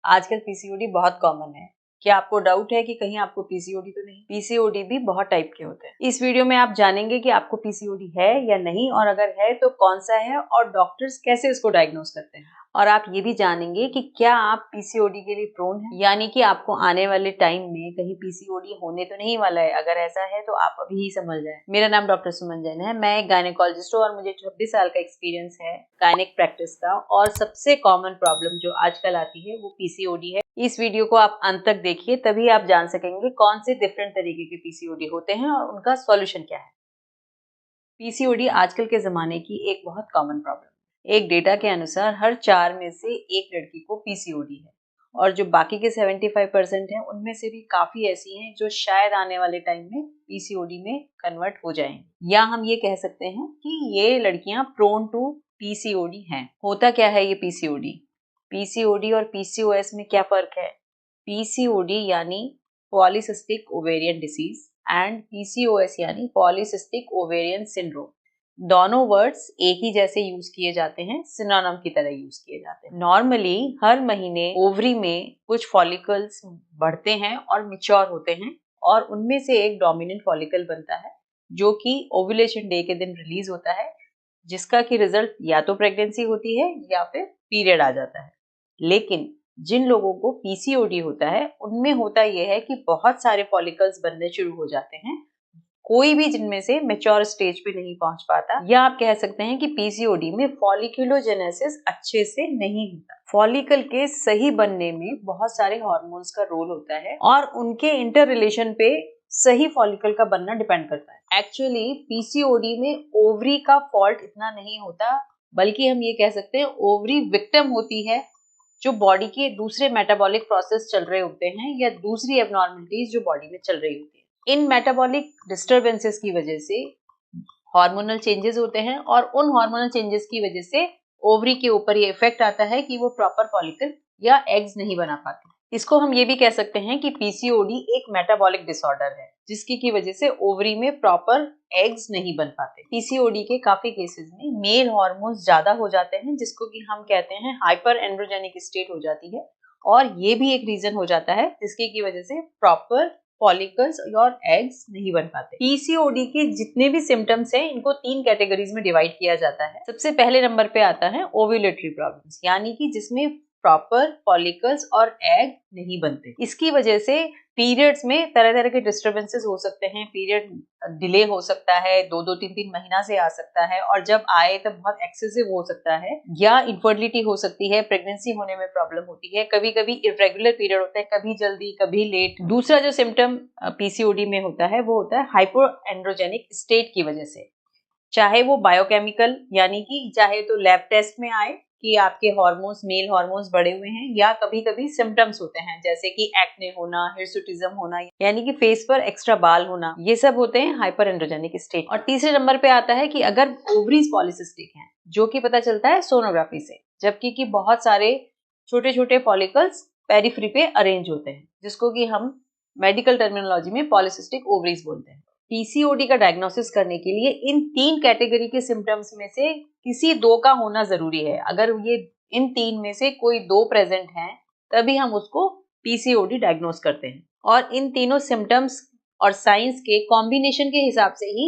आजकल पीसीओडी बहुत कॉमन है। क्या आपको डाउट है कि कहीं आपको पीसीओडी तो नहीं? पीसीओडी भी बहुत टाइप के होते हैं। इस वीडियो में आप जानेंगे कि आपको पीसीओडी है या नहीं, और अगर है तो कौन सा है और डॉक्टर्स कैसे उसको डायग्नोस करते हैं। और आप ये भी जानेंगे कि क्या आप पीसीओडी के लिए प्रोन हैं, यानी कि आपको आने वाले टाइम में कहीं पीसीओडी होने तो नहीं वाला है। अगर ऐसा है तो आप अभी ही समझ जाएं। मेरा नाम डॉक्टर सुमन जैन है। मैं एक गायनेकोलॉजिस्ट हूँ और मुझे 26 साल का एक्सपीरियंस है गायनेक प्रैक्टिस का। और सबसे कॉमन प्रॉब्लम जो आजकल आती है वो पीसीओडी है। इस वीडियो को आप अंत तक देखिए, तभी आप जान सकेंगे कौन से डिफरेंट तरीके के पीसीओडी होते हैं और उनका सॉल्यूशन क्या है। पीसीओडी आजकल के जमाने की एक बहुत कॉमन प्रॉब्लम है। एक डेटा के अनुसार हर 4 में से एक लड़की को पीसीओडी है, और जो बाकी के 75% हैं उनमें से भी काफी ऐसी हैं जो शायद आने वाले टाइम में पीसीओडी में कन्वर्ट हो जाएंगी, या हम ये कह सकते हैं कि ये लड़कियां प्रोन टू पीसीओडी हैं। होता क्या है ये पीसीओडी? पीसीओडी और पीसीओएस में क्या फर्क है? पीसीओडी यानी polycystic ovarian disease and PCOS यानी पॉलीसिस्टिक ओवेरियन सिंड्रोम। दोनों वर्ड्स एक ही जैसे यूज किए जाते हैं, सिनोनिम की तरह यूज किए जाते हैं। नॉर्मली हर महीने ओवरी में कुछ फॉलिकल्स बढ़ते हैं और मैच्योर होते हैं, और उनमें से एक डोमिनेंट फॉलिकल बनता है जो कि ओव्यूलेशन डे के दिन रिलीज होता है, जिसका कि रिजल्ट या तो प्रेगनेंसी होती है या फिर पीरियड आ जाता है। लेकिन जिन लोगों को पीसीओडी होता है उनमें होता यह है कि बहुत सारे फॉलिकल्स बनने शुरू हो जाते हैं, कोई भी जिनमें से मैच्योर स्टेज पे नहीं पहुंच पाता, या आप कह सकते हैं कि पीसीओडी में फॉलिक्यूलोजेनेसिस अच्छे से नहीं होता। फॉलिकल के सही बनने में बहुत सारे हार्मोन्स का रोल होता है और उनके इंटर रिलेशन पे सही फॉलिकल का बनना डिपेंड करता है। एक्चुअली पीसीओडी में ओवरी का फॉल्ट इतना नहीं होता, बल्कि हम ये कह सकते हैं ओवरी विक्टिम होती है, जो बॉडी के दूसरे मेटाबॉलिक प्रोसेस चल रहे होते हैं या दूसरी एबनॉर्मलिटीज जो बॉडी में चल रही होती है। इन मेटाबॉलिक डिस्टरबेंसेस की वजह से हार्मोनल चेंजेस होते हैं, और उन हार्मोनल चेंजेस की वजह से ओवरी के ऊपर ये इफेक्ट आता है कि वो प्रॉपर फॉलिकल या एग्स नहीं बना पाते। इसको हम ये भी कह सकते हैं कि पीसीओडी एक मेटाबॉलिक डिसऑर्डर है, जिसकी की वजह से ओवरी में प्रॉपर एग्स नहीं बन पाते। पीसीओडी के काफी केसेस में मेल हार्मोन्स ज्यादा हो जाते हैं, जिसको कि हम कहते हैं हाइपर एंड्रोजेनिक स्टेट हो जाती है, और ये भी एक रीजन हो जाता है जिसकी की वजह से प्रॉपर फॉलिकल्स और एग्स नहीं बन पाते। पीसीओडी के जितने भी सिम्टम्स हैं इनको 3 कैटेगरीज में डिवाइड किया जाता है। सबसे पहले नंबर पे आता है ओव्यूलेटरी प्रॉब्लम्स, यानी कि जिसमें प्रॉपर फॉलिकल्स और एग नहीं बनते। इसकी वजह से पीरियड्स में तरह तरह के डिस्टरबेंसेस हो सकते हैं। पीरियड डिले हो सकता है, 2-2, 3-3 महीना से आ सकता है, और जब आए तब बहुत एक्सेसिव हो सकता है, या इनफर्टिलिटी हो सकती है, प्रेगनेंसी होने में प्रॉब्लम होती है, कभी कभी इरेगुलर पीरियड होता है, कभी जल्दी कभी लेट। दूसरा जो सिम्टम पीसीओडी में होता है वो होता है हाइपोएंड्रोजेनिक स्टेट की वजह से, चाहे वो बायोकेमिकल यानी कि चाहे तो लैब टेस्ट में आए कि आपके हार्मोन्स, मेल हार्मोन्स बढ़े हुए हैं, या कभी कभी सिम्टम्स होते हैं जैसे कि एक्ने होना, हिर्सुटिज्म होना, यानी कि फेस पर एक्स्ट्रा बाल होना, ये सब होते हैं हाइपर एंड्रोजेनिक स्टेट। और तीसरे नंबर पे आता है कि अगर ओवरीज पॉलीसिस्टिक हैं, जो कि पता चलता है सोनोग्राफी से, जबकि कि बहुत सारे छोटे छोटे फॉलिकल्स पेरिफ्री पे अरेंज होते हैं, जिसको कि हम मेडिकल टर्मिनोलॉजी में पॉलीसिस्टिक ओवरीज बोलते हैं। पीसीओडी का डायग्नोसिस करने के लिए इन 3 कैटेगरी के सिम्टम्स में से किसी 2 का होना जरूरी है। अगर ये इन 3 में से कोई 2 प्रेजेंट हैं, तभी हम उसको पीसीओडी डायग्नोस करते हैं। और इन तीनों सिम्टम्स और साइंस के कॉम्बिनेशन के हिसाब से ही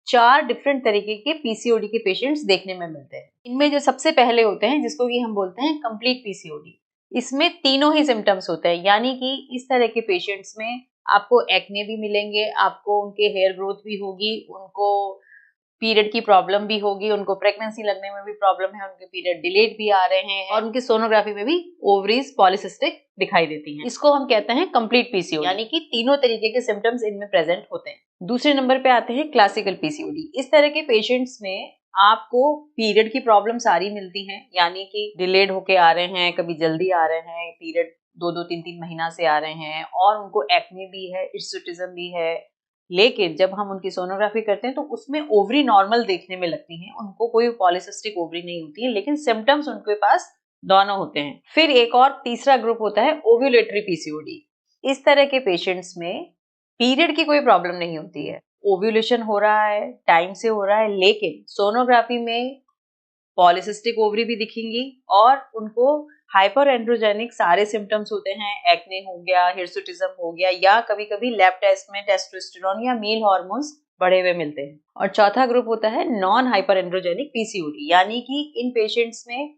4 डिफरेंट तरीके के पीसीओडी के पेशेंट्स देखने में मिलते हैं। इनमें जो सबसे पहले होते हैं, जिसको कि हम बोलते हैं कंप्लीट पीसीओडी, इसमें तीनों ही सिम्टम्स होते हैं, यानी कि इस तरह के पेशेंट्स में आपको एक्ने भी मिलेंगे, आपको उनके हेयर ग्रोथ भी होगी, उनको पीरियड की प्रॉब्लम भी होगी, उनको प्रेगनेंसी लगने में भी प्रॉब्लम है, उनके पीरियड डिलेड भी आ रहे हैं, और उनकी सोनोग्राफी में भी ओवरीज पॉलीसिस्टिक दिखाई देती हैं। इसको हम कहते हैं कंप्लीट पीसीओडी, यानी कि तीनों तरीके के सिम्टम्स इनमें प्रेजेंट होते हैं। दूसरे नंबर पे आते हैं क्लासिकल पीसीओडी। इस तरह के पेशेंट्स में आपको पीरियड की प्रॉब्लम सारी मिलती हैं, यानी कि डिलेड होके आ रहे हैं, कभी जल्दी आ रहे हैं, पीरियड 2-2, 3-3 महीना से आ रहे हैं, और उनको एक्ने भी है, हिर्सुटिज्म भी है। लेकिन जब हम उनकी सोनोग्राफी करते हैं तो उसमें ओवरी नॉर्मल देखने में लगती हैं, उनको कोई पॉलीसिस्टिक ओवरी नहीं होती है, लेकिन सिम्टम्स उनके पास दोनों होते हैं। फिर एक और तीसरा ग्रुप होता है ओव्यूलेटरी पीसीओडी। इस तरह के पेशेंट्स में पीरियड की कोई प्रॉब्लम नहीं होती है, ओव्यूलेशन हो रहा है, टाइम से हो रहा है, लेकिन सोनोग्राफी में पॉलीसिस्टिक ओवरी भी दिखेंगी और उनको हाइपर एंड्रोजेनिक सारे सिम्टम्स होते हैं, एक्ने हो गया, हिर्सुटिज्म हो गया, या कभी कभी लैब टेस्ट में टेस्टोस्टेरोन या मेल हार्मोन्स बढ़े हुए मिलते हैं। और चौथा ग्रुप होता है नॉन हाइपर एंड्रोजेनिक पीसीओडी, यानी कि इन पेशेंट्स में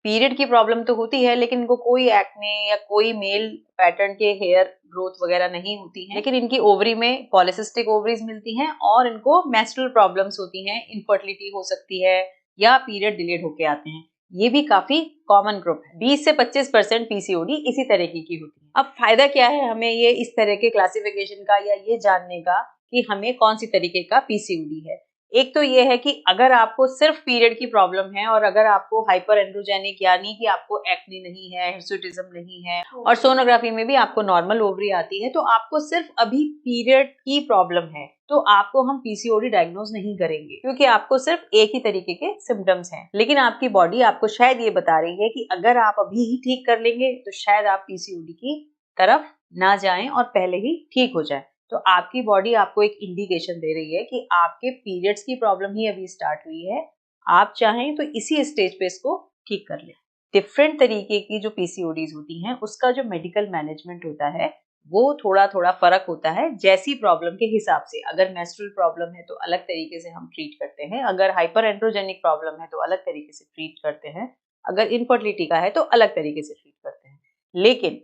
पीरियड की प्रॉब्लम तो होती है लेकिन इनको कोई एक्ने या कोई मेल पैटर्न के हेयर ग्रोथ वगैरह नहीं होती है, लेकिन इनकी ओवरी में पॉलिसिस्टिक ओवरीज मिलती हैं और इनको मेंस्ट्रुअल प्रॉब्लम्स होती हैं, इनफर्टिलिटी हो सकती है या पीरियड डिलेड होके आते हैं। ये भी काफी कॉमन ग्रुप है। 20 से 25% पीसीओडी इसी तरह की होती है। अब फायदा क्या है हमें ये इस तरह के क्लासिफिकेशन का या ये जानने का कि हमें कौन सी तरीके का पीसीओडी है। एक तो ये है कि अगर आपको सिर्फ पीरियड की प्रॉब्लम है और अगर आपको हाइपर एंड्रोजेनिक यानी कि आपको एक्ने नहीं है, हिर्सुटिज्म नहीं है और सोनोग्राफी में भी आपको नॉर्मल ओवरी आती है, तो आपको सिर्फ अभी पीरियड की प्रॉब्लम है, तो आपको हम पीसीओडी डायग्नोज नहीं करेंगे क्योंकि आपको सिर्फ एक ही तरीके के सिम्टम्स हैं। लेकिन आपकी बॉडी आपको शायद ये बता रही है कि अगर आप अभी ही ठीक कर लेंगे तो शायद आप पीसीओडी की तरफ ना जाएं और पहले ही ठीक हो जाए। तो आपकी बॉडी आपको एक इंडिकेशन दे रही है कि आपके पीरियड्स की प्रॉब्लम ही अभी स्टार्ट हुई है, आप चाहें तो इसी स्टेज पे इसको ठीक कर लें। डिफरेंट तरीके की जो पीसीओडीज होती हैं उसका जो मेडिकल मैनेजमेंट होता है वो थोड़ा थोड़ा फर्क होता है जैसी प्रॉब्लम के हिसाब से। अगर मेंस्ट्रुअल प्रॉब्लम है तो अलग तरीके से हम ट्रीट करते हैं, अगर हाइपर एंड्रोजेनिक प्रॉब्लम है तो अलग तरीके से ट्रीट करते हैं, अगर इनफर्टिलिटी का है तो अलग तरीके से ट्रीट करते हैं। लेकिन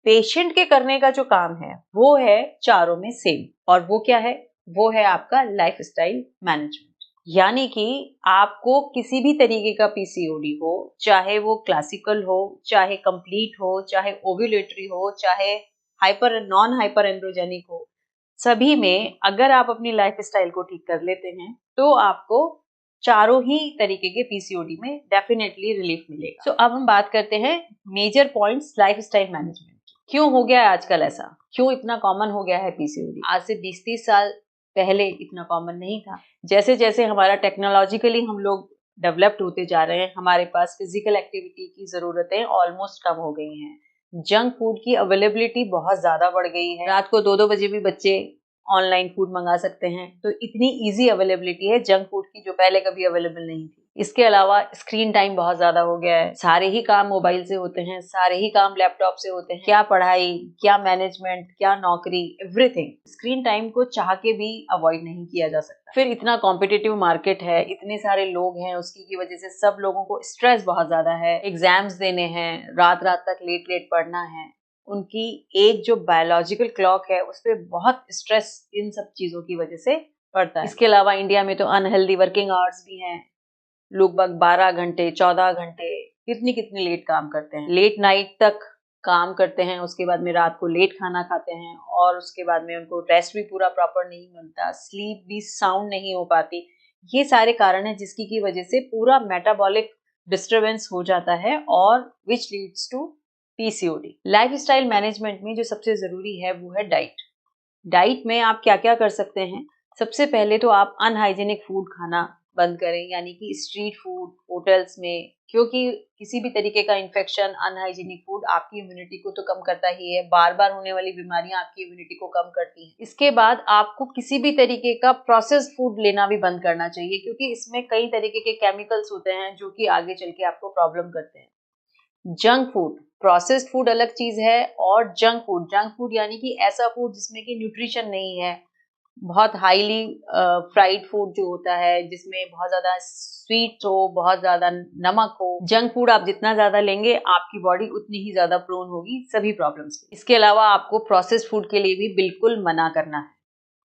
पेशेंट के करने का जो काम है वो है चारों में सेम, और वो क्या है? वो है आपका लाइफस्टाइल मैनेजमेंट। यानी कि आपको किसी भी तरीके का पीसीओडी हो, चाहे वो क्लासिकल हो, चाहे कंप्लीट हो, चाहे ओव्यूलेटरी हो, चाहे हाइपर नॉन हाइपर एंड्रोजेनिक हो, सभी में अगर आप अपनी लाइफस्टाइल को ठीक कर लेते हैं तो आपको चारों ही तरीके के पीसीओडी में डेफिनेटली रिलीफ मिलेगा। तो अब हम बात करते हैं मेजर पॉइंट्स लाइफस्टाइल मैनेजमेंट। क्यों हो गया है आजकल ऐसा? क्यों इतना कॉमन हो गया है पीसीओडी? आज से 20-30 साल पहले इतना कॉमन नहीं था। जैसे जैसे हमारा टेक्नोलॉजिकली हम लोग डेवलप्ड होते जा रहे हैं, हमारे पास फिजिकल एक्टिविटी की जरूरतें ऑलमोस्ट कम हो गई हैं। जंक फूड की अवेलेबिलिटी बहुत ज्यादा बढ़ गई है। रात को 2-2 बजे भी बच्चे ऑनलाइन फूड मंगा सकते हैं, तो इतनी इजी अवेलेबिलिटी है जंक फूड की जो पहले कभी अवेलेबल नहीं थी। इसके अलावा स्क्रीन टाइम बहुत ज्यादा हो गया है, सारे ही काम मोबाइल से होते हैं, सारे ही काम लैपटॉप से होते हैं, क्या पढ़ाई, क्या मैनेजमेंट, क्या नौकरी, एवरीथिंग स्क्रीन टाइम को चाह के भी अवॉइड नहीं किया जा सकता। फिर इतना कॉम्पिटिटिव मार्केट है, इतने सारे लोग हैं, उसकी की वजह से सब लोगों को स्ट्रेस बहुत ज्यादा है, एग्जाम्स देने हैं, रात रात तक लेट लेट पढ़ना है, उनकी एक जो बायोलॉजिकल क्लॉक है उस पर बहुत स्ट्रेस इन सब चीजों की वजह से पड़ता है। इसके अलावा इंडिया में तो अनहेल्दी वर्किंग आवर्स भी हैं, लोग 12 घंटे 14 घंटे कितनी कितनी लेट काम करते हैं, लेट नाइट तक काम करते हैं, उसके बाद में रात को लेट खाना खाते हैं और उसके बाद में उनको रेस्ट भी पूरा प्रॉपर नहीं मिलता, स्लीप भी साउंड नहीं हो पाती। ये सारे कारण है जिसकी की वजह से पूरा मेटाबॉलिक डिस्टर्बेंस हो जाता है और which leads to PCOD. Lifestyle management में जो सबसे जरूरी है वो है डाइट। डाइट में आप क्या क्या कर सकते हैं? सबसे पहले तो आप अनहाइजीनिक फूड खाना बंद करें, यानी कि स्ट्रीट फूड होटल्स में, क्योंकि किसी भी तरीके का इन्फेक्शन अनहाइजीनिक फूड आपकी इम्यूनिटी को तो कम करता ही है, बार बार होने वाली बीमारियां आपकी इम्यूनिटी को कम करती हैं। इसके बाद आपको किसी भी तरीके का प्रोसेस्ड फूड लेना भी बंद करना चाहिए, क्योंकि इसमें कई तरीके के केमिकल्स होते हैं जो कि आगे चल के आपको प्रॉब्लम करते हैं। जंक फूड, प्रोसेस्ड फूड अलग चीज है, और जंक फूड यानी कि ऐसा फूड जिसमें कि न्यूट्रिशन नहीं है, बहुत हाईली फ्राइड फूड जो होता है जिसमें बहुत ज्यादा स्वीट हो, बहुत ज्यादा नमक हो। जंक फूड आप जितना ज्यादा लेंगे आपकी बॉडी उतनी ही ज्यादा प्रोन होगी सभी प्रॉब्लम्स की। इसके अलावा आपको प्रोसेस्ड फूड के लिए भी बिल्कुल मना करना है।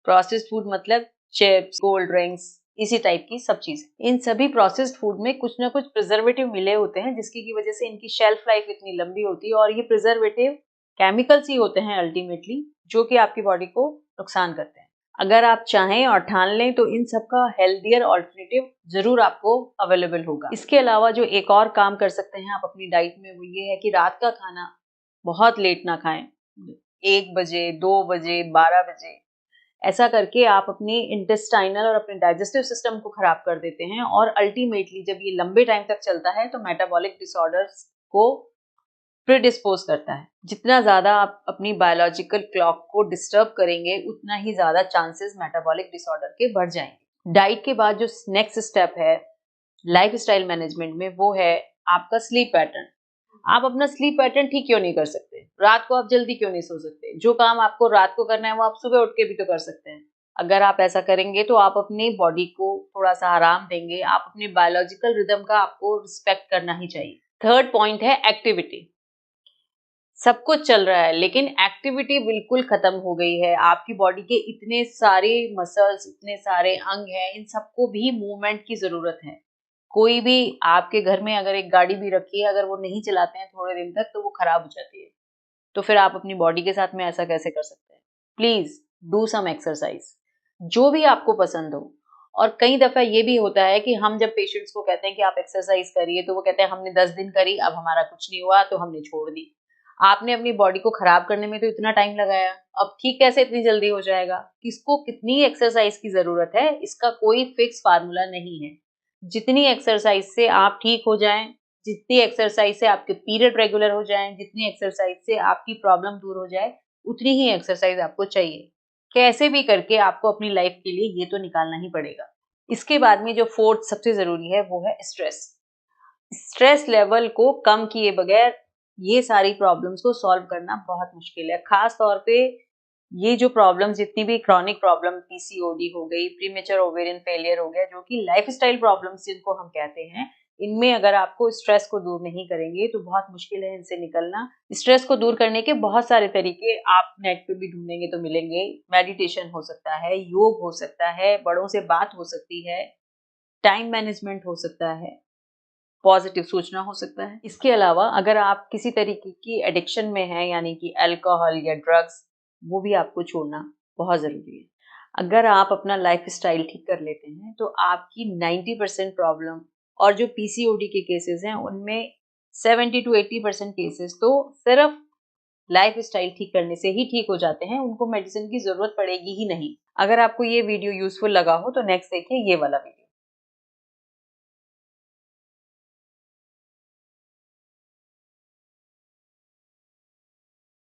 प्रोसेस्ड फूड मतलब चिप्स, कोल्ड ड्रिंक्स, इसी टाइप की सब चीजें। इन सभी प्रोसेस्ड फूड में कुछ ना कुछ प्रिजर्वेटिव मिले होते हैं जिसकी की वजह से इनकी शेल्फ लाइफ इतनी लंबी होती है, और ये प्रिजर्वेटिव केमिकल्स ही होते हैं अल्टीमेटली, जो कि आपकी बॉडी को नुकसान करते हैं। अगर आप चाहें और ठान लें तो इन सब का हेल्दियर ऑल्टरनेटिव जरूर आपको अवेलेबल होगा। इसके अलावा जो एक और काम कर सकते हैं आप अपनी डाइट में, वो ये है कि रात का खाना बहुत लेट ना खाएं, 1 बजे, 2 बजे, 12 बजे। ऐसा करके आप अपनी इंटेस्टाइनल और अपने डाइजेस्टिव सिस्टम को खराब कर देते हैं, और अल्टीमेटली जब ये लंबे टाइम तक चलता है तो मेटाबॉलिक डिसऑर्डर्स को प्रिडिस्पोज करता है। जितना ज्यादा आप अपनी बायोलॉजिकल क्लॉक को डिस्टर्ब करेंगे उतना ही ज्यादा चांसेस मेटाबॉलिक डिसऑर्डर के बढ़ जाएंगे। डाइट के बाद जो नेक्स्ट स्टेप है लाइफस्टाइल मैनेजमेंट में, वो है आपका स्लीप पैटर्न। आप अपना स्लीप पैटर्न ठीक क्यों नहीं कर सकते? रात को आप जल्दी क्यों नहीं सो सकते? जो काम आपको रात को करना है वो आप सुबह उठ के भी तो कर सकते हैं। अगर आप ऐसा करेंगे तो आप अपनी बॉडी को थोड़ा-सा आराम देंगे, आप अपनी बायोलॉजिकल रिदम का आपको रिस्पेक्ट करना ही चाहिए। थर्ड पॉइंट है एक्टिविटी। सब कुछ चल रहा है लेकिन एक्टिविटी बिल्कुल खत्म हो गई है। आपकी बॉडी के इतने सारे मसल्स, इतने सारे अंग हैं, इन सबको भी मूवमेंट की ज़रूरत है। कोई भी आपके घर में अगर एक गाड़ी भी रखी है, अगर वो नहीं चलाते हैं थोड़े दिन तक तो वो खराब हो जाती है। तो फिर आप अपनी बॉडी के साथ में ऐसा कैसे कर सकते हैं? प्लीज़ डू सम एक्सरसाइज, जो भी आपको पसंद हो। और कई दफ़ा ये भी होता है कि हम जब पेशेंट्स को कहते हैं कि आप एक्सरसाइज करिए तो वो कहते हैं हमने 10 दिन करी, अब हमारा कुछ नहीं हुआ तो हमने छोड़ दी। आपने अपनी बॉडी को खराब करने में तो इतना टाइम लगाया, अब ठीक कैसे इतनी जल्दी हो जाएगा? किसको कितनी एक्सरसाइज की ज़रूरत है, इसका कोई फिक्स फार्मूला नहीं है। जितनी एक्सरसाइज से आप ठीक हो जाएँ, जितनी एक्सरसाइज से आपके पीरियड रेगुलर हो जाएँ, जितनी एक्सरसाइज से आपकी प्रॉब्लम दूर हो जाए, उतनी ही एक्सरसाइज आपको चाहिए। कैसे भी करके आपको अपनी लाइफ के लिए ये तो निकालना ही पड़ेगा। इसके बाद में जो फोर्थ सबसे ज़रूरी है वो है स्ट्रेस। स्ट्रेस लेवल को कम किए बगैर ये सारी प्रॉब्लम्स को सॉल्व करना बहुत मुश्किल है। खास तौर पे ये जो प्रॉब्लम्स, जितनी भी क्रॉनिक प्रॉब्लम, पीसीओडी हो गई, प्रीमेच्योर ओवेरियन फेलियर हो गया, जो कि लाइफस्टाइल प्रॉब्लम्स जिनको हम कहते हैं, इनमें अगर आपको स्ट्रेस को दूर नहीं करेंगे तो बहुत मुश्किल है इनसे निकलना। स्ट्रेस को दूर करने के बहुत सारे तरीके आप नेट पे भी ढूंढेंगे तो मिलेंगे। मेडिटेशन हो सकता है, योग हो सकता है, बड़ों से बात हो सकती है, टाइम मैनेजमेंट हो सकता है, पॉजिटिव सोचना हो सकता है। इसके अलावा अगर आप किसी तरीके की एडिक्शन में हैं, यानी कि अल्कोहल या ड्रग्स, वो भी आपको छोड़ना बहुत ज़रूरी है। अगर आप अपना लाइफस्टाइल ठीक कर लेते हैं तो आपकी 90% प्रॉब्लम, और जो पीसीओडी के केसेस हैं उनमें 70 टू 80% केसेस तो सिर्फ लाइफस्टाइल ठीक करने से ही ठीक हो जाते हैं, उनको मेडिसिन की ज़रूरत पड़ेगी ही नहीं। अगर आपको ये वीडियो यूजफुल लगा हो तो नेक्स्ट देखिए ये वाला वीडियो।